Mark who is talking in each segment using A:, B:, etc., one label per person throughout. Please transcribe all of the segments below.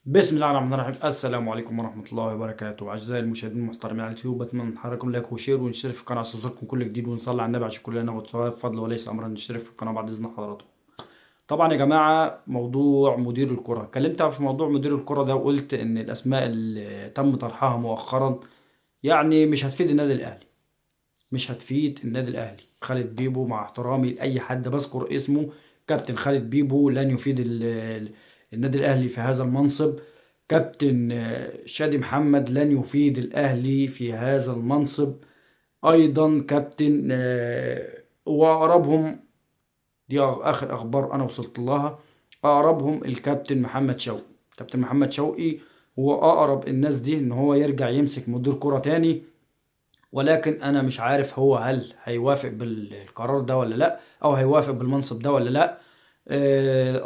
A: بسم الله الرحمن الرحيم. السلام عليكم ورحمة الله وبركاته. أعزائي المشاهدين المحترمين على اليوتيوب، بتمنى من حضراتكم لايك وشير ونشترك في القناة عشان يوصلكم كل جديد، ونصلي على النبي عشان كلنا ناخد ثواب فضل وليس أمرا. نشترك في القناة بعد إذن حضراتكم. طبعا يا جماعة، موضوع مدير الكرة، اتكلمت في موضوع مدير الكرة ده وقلت إن الأسماء اللي تم طرحها مؤخرا يعني مش هتفيد النادي الأهلي. مش هتفيد النادي الأهلي. خالد بيبو، مع احترامي لأي حد بذكر اسمه، كابتن خالد بيبو لن يفيد النادي الأهلي في هذا المنصب. كابتن شادي محمد لن يفيد الأهلي في هذا المنصب. أيضا كابتن وأقربهم، دي آخر أخبار أنا وصلت لها، أقربهم الكابتن محمد شوقي. كابتن محمد شوقي هو أقرب الناس دي إن هو يرجع يمسك مدير كرة تاني، ولكن انا مش عارف هو هل هيوافق بالقرار ده ولا لا، او هيوافق بالمنصب ده ولا لا.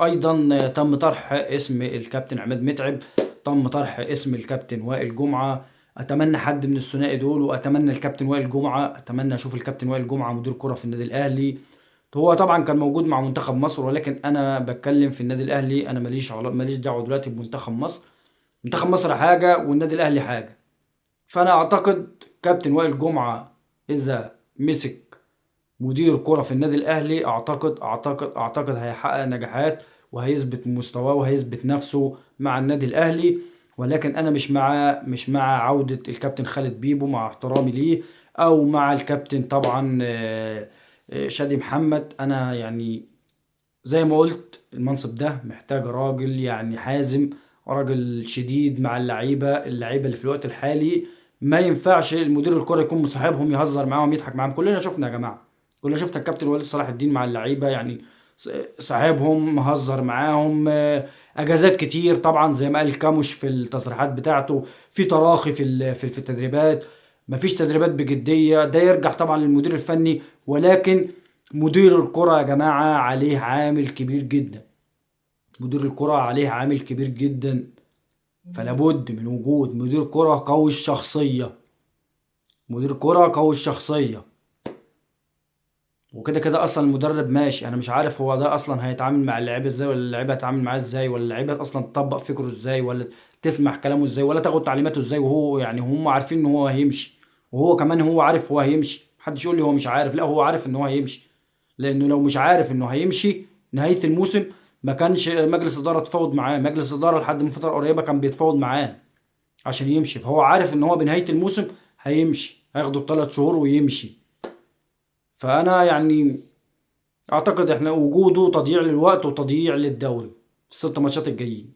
A: ايضا تم طرح اسم الكابتن عماد متعب، تم طرح اسم الكابتن وائل جمعة. اتمنى حد من الثنائي دول، واتمنى الكابتن وائل جمعة، اتمنى اشوف الكابتن وائل جمعة مدير كرة في النادي الاهلي. هو طبعا كان موجود مع منتخب مصر، ولكن انا بتكلم في النادي الاهلي. انا ماليش دعوة دلوقتي بمنتخب مصر. منتخب مصر حاجة والنادي الاهلي حاجة. فانا اعتقد كابتن وائل جمعة اذا مسك مدير كرة في النادي الاهلي، اعتقد هيحقق نجاحات، وهيثبت مستواه وهيثبت نفسه مع النادي الاهلي. ولكن انا مش مع عودة الكابتن خالد بيبو، مع احترامي ليه، او مع الكابتن طبعا شادي محمد. انا يعني زي ما قلت، المنصب ده محتاج راجل يعني حازم، راجل شديد مع اللعيبه اللي في الوقت الحالي. ما ينفعش المدير الكرة يكون مصاحبهم، يهزر معاهم، يضحك معاهم. كلنا شفنا يا جماعه، كلنا شفنا الكابتن وليد صلاح الدين مع اللعيبه، يعني صاحبهم، مهزر معاهم. اجازات كتير طبعا زي ما قال كاموش في التصريحات بتاعته، في تراخي في التدريبات، مفيش تدريبات بجديه. ده يرجع طبعا للمدير الفني، ولكن مدير الكرة يا جماعة عليه عامل كبير جدا. مدير الكرة عليه عامل كبير جدا. فلا بد من وجود مدير كرة قوي الشخصية. مدير كرة قوي الشخصية. وكده كده اصلا المدرب ماشي، انا مش عارف هو ده اصلا هيتعامل مع اللعيبه ازاي، ولا اللعيبه هتتعامل معاه ازاي، ولا اللعيبه اصلا تطبق فكره ازاي، ولا تسمع كلامه ازاي، ولا تاخد تعليماته ازاي، وهو يعني هم عارفين ان هو هيمشي. وهو كمان هو عارف هو هيمشي. محدش يقول لي هو مش عارف، لا هو عارف ان هو هيمشي. لانه لو مش عارف انه هيمشي نهايه الموسم، ما كانش مجلس اداره تفاوض معاه. مجلس اداره لحد من فتره قريبه كان بيتفاوض معاه عشان يمشي. فهو عارف ان هو بنهايه الموسم هيمشي، هياخده 3 شهور ويمشي. فانا يعني اعتقد احنا وجوده تضييع للوقت وتضييع للدوري في ال6 ماتشات الجايين.